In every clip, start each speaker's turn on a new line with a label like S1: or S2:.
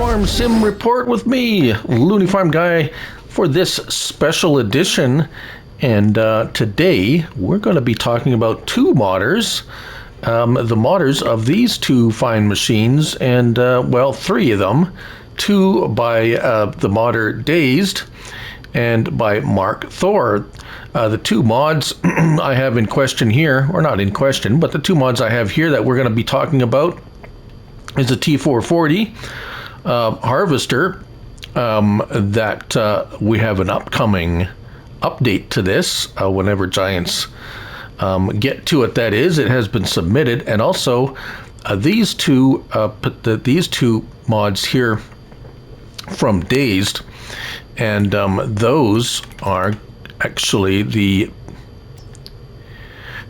S1: Farm Sim Report with me, Looney Farm Guy, for this special edition. And today we're going to be talking about two modders, the modders of these two fine machines, and well, three of them. Two by the modder Dazed and by MarkThor. The two mods I have in question here, or not in question, but the two mods I have here that we're going to be talking about is the T4-40 Harvester that we have an upcoming update to this whenever Giants get to it. That is, it has been submitted, and also these two mods here from Dazed, and those are actually the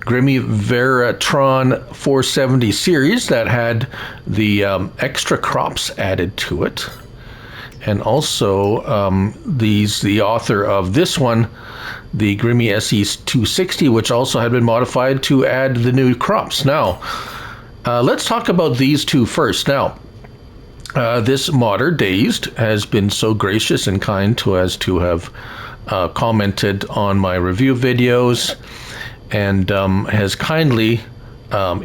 S1: Grimme Varitron 470 series that had the extra crops added to it. And also the author of this one, the Grimme SE260, which also had been modified to add the new crops. Now, let's talk about these two first. Now, this modder, Dazed, has been so gracious and kind as to have commented on my review videos, and has kindly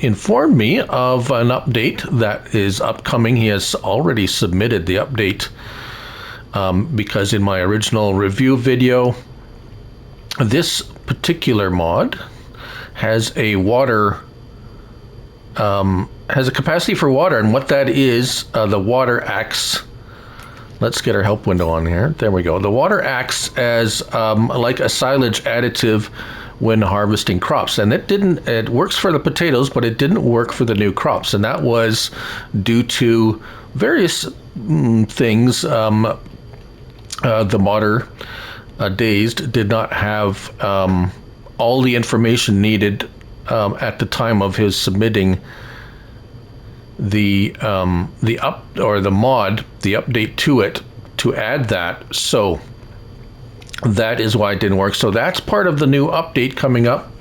S1: informed me of an update that is upcoming. He has already submitted the update because in my original review video, this particular mod has a water, has a capacity for water, and what that is, the water acts. Let's get our help window on here. There we go. The water acts as like a silage additive when harvesting crops, and it works for the potatoes, but it didn't work for the new crops, and that was due to various things. The modder Dazed did not have all the information needed at the time of his submitting the update to it to add that. So that is why it didn't work. So that's part of the new update coming up.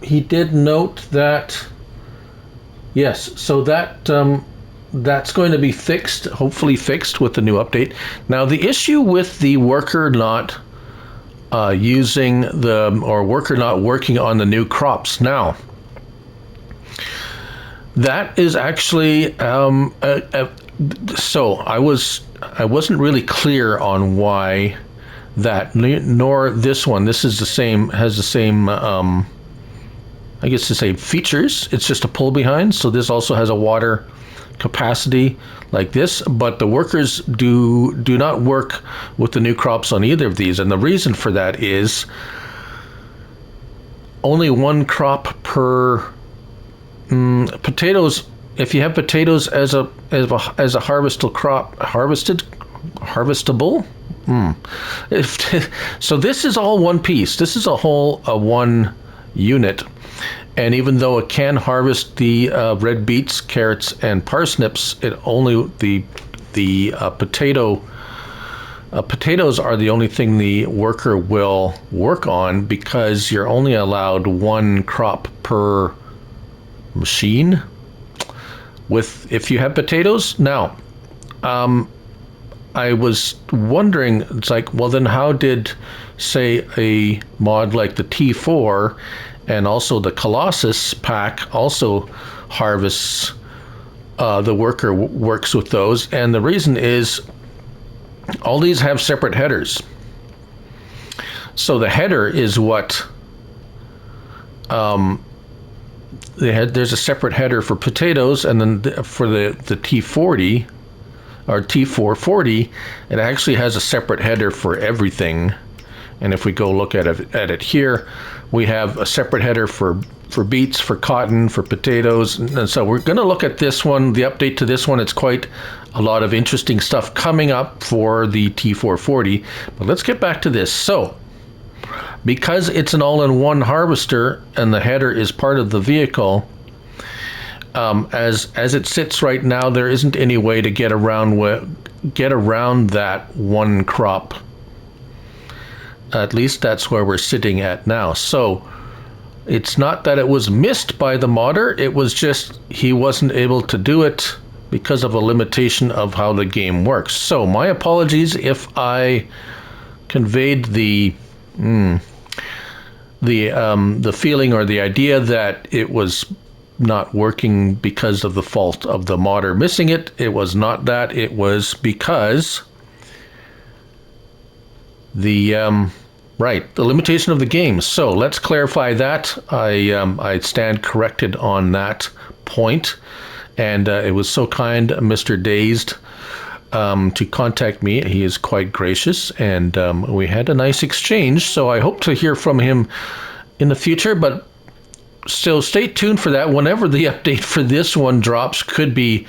S1: He did note that, yes, so that that's going to be fixed, hopefully fixed with the new update. Now, the issue with the worker not worker not working on the new crops. Now, that is actually so I wasn't really clear on why that, nor this one. This is the same, has the same I guess the same features. It's just a pull behind. So this also has a water capacity like this, but the workers do not work with the new crops on either of these, and the reason for that is only one crop per potatoes. If you have potatoes as a harvestable crop, harvestable. So this is all one piece. This is a one unit. And even though it can harvest the red beets, carrots, and parsnips, it only the potatoes are the only thing the worker will work on, because you're only allowed one crop per machine if you have potatoes. Now, I was wondering, it's like, well, then how did, say, a mod like the T4 and also the Colossus pack also harvests, the worker works with those? And the reason is all these have separate headers. So the header is what there's a separate header for potatoes, and then for the T40 or T4-40, it actually has a separate header for everything. And if we go look at it here, we have a separate header for beets, for cotton, for potatoes. And so we're going to look at this one, the update to this one. It's quite a lot of interesting stuff coming up for the T4-40. But let's get back to this. So, because it's an all-in-one harvester and the header is part of the vehicle, as it sits right now, there isn't any way to get around that one crop. At least that's where we're sitting at now. So It's not that it was missed by the modder, it was just he wasn't able to do it because of a limitation of how the game works. So my apologies if I conveyed the feeling or the idea that it was not working because of the fault of the modder missing it. It was not that. It was because the limitation of the game. So let's clarify that. I stand corrected on that point, and it was so kind, Mr. Dazed, to contact me. He is quite gracious, and we had a nice exchange. So I hope to hear from him in the future, but still stay tuned for that. Whenever the update for this one drops, could be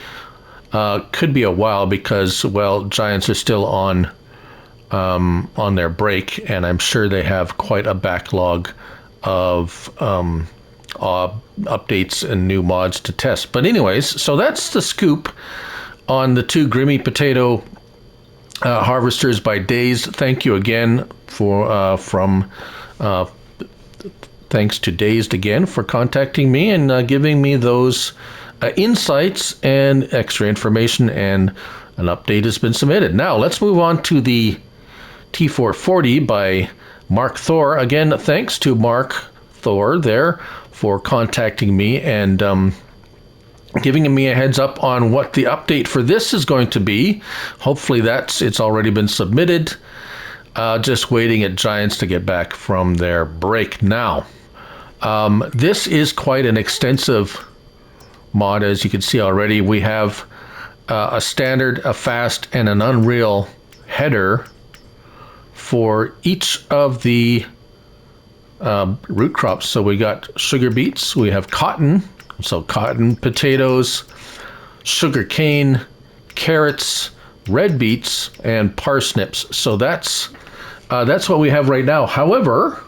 S1: a while, because, well, Giants are still on their break, and I'm sure they have quite a backlog of updates and new mods to test. But anyways, so that's the scoop on the two Grimme potato harvesters by Dazed. Thank you again thanks to Dazed again for contacting me and giving me those insights and extra information, and an update has been submitted. Now let's move on to the T4-40 by MarkThor. Again, thanks to MarkThor there for contacting me and giving me a heads up on what the update for this is going to be. Hopefully it's already been submitted. Just waiting at Giants to get back from their break. Now, this is quite an extensive mod, as you can see already. We have a standard, a fast, and an unreal header for each of the root crops. So we got sugar beets, we have cotton, so cotton, potatoes, sugar cane, carrots, red beets, and parsnips. So that's what we have right now. However,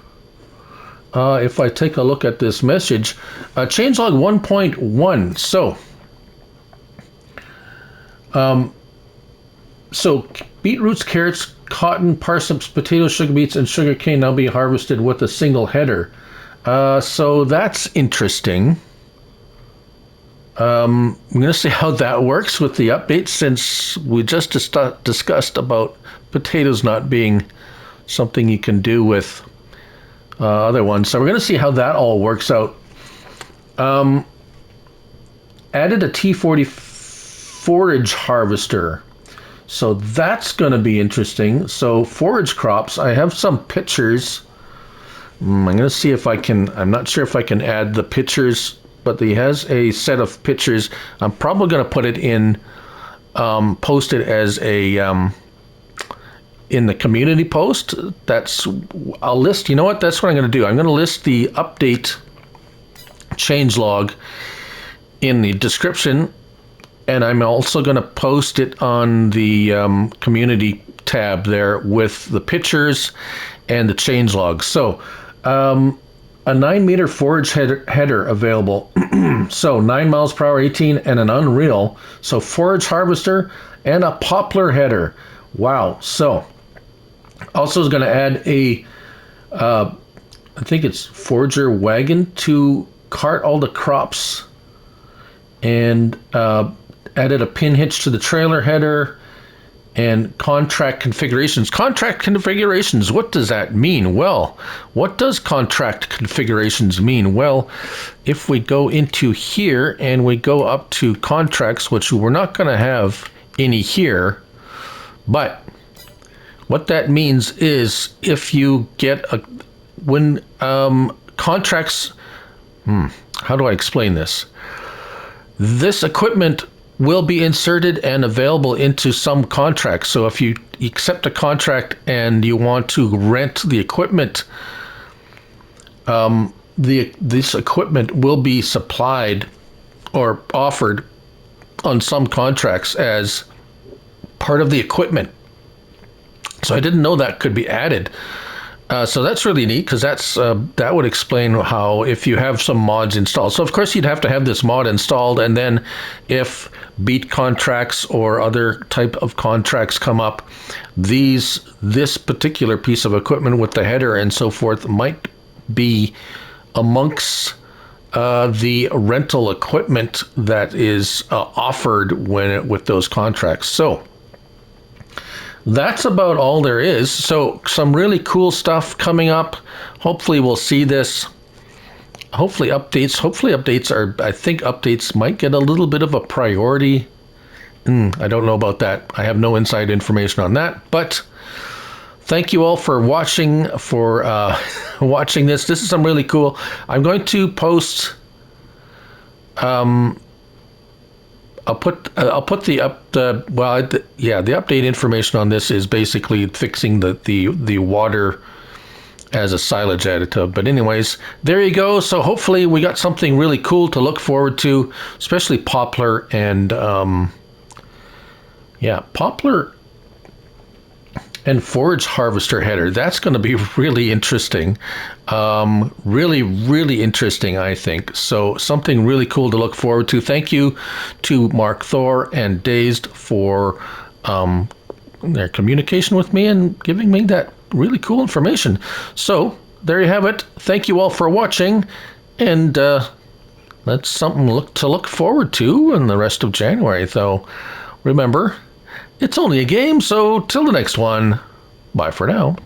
S1: if I take a look at this message, changelog 1.1. So beetroots, carrots, cotton, parsnips, potatoes, sugar beets, and sugar cane now being harvested with a single header. So that's interesting. I'm going to see how that works with the update, since we just discussed about potatoes not being something you can do with other ones. So we're going to see how that all works out. Added a T4-40 Forage Harvester. So that's going to be interesting. So forage crops, I have some pictures. I'm going to see if I can, I'm not sure if I can add the pictures, but he has a set of pictures. I'm probably going to put it in, post it as a, in the community post. I'll list, you know what, that's what I'm going to do. I'm going to list the update changelog in the description, and I'm also going to post it on the community tab there with the pictures and the changelog. So a 9 meter forage header available. So 9 miles per hour, 18, and an unreal. So forage harvester and a poplar header. Wow. So also is going to add a, I think it's forager wagon to cart all the crops, and added a pin hitch to the trailer header, and contract configurations. Contract configurations, what does that mean? Well, what does contract configurations mean? Well, if we go into here and we go up to contracts, which we're not going to have any here, but what that means is if you get contracts, how do I explain this? This equipment will be inserted and available into some contracts. So if you accept a contract and you want to rent the equipment, this equipment will be supplied or offered on some contracts as part of the equipment. So I didn't know that could be added. So that's really neat, because that would explain how, if you have some mods installed. So of course you'd have to have this mod installed, and then if Beet contracts or other type of contracts come up, this particular piece of equipment with the header and so forth might be amongst the rental equipment that is offered with those contracts. So that's about all there is. So some really cool stuff coming up. Hopefully we'll see this. Hopefully updates are, I think updates might get a little bit of a priority. I don't know about that. I have no inside information on that, but thank you all for watching, watching this. This is some really cool. I'm going to post, I'll put the update information on this is basically fixing the water as a silage additive. But anyways, there you go. So hopefully we got something really cool to look forward to, especially poplar and poplar and Forage Harvester Header. That's going to be really interesting. Really interesting, I think. So something really cool to look forward to. Thank you to MarkThor and Dazed for their communication with me and giving me that really cool information. So there you have it. Thank you all for watching, and that's something to look forward to in the rest of January. So remember, it's only a game, so till the next one, bye for now.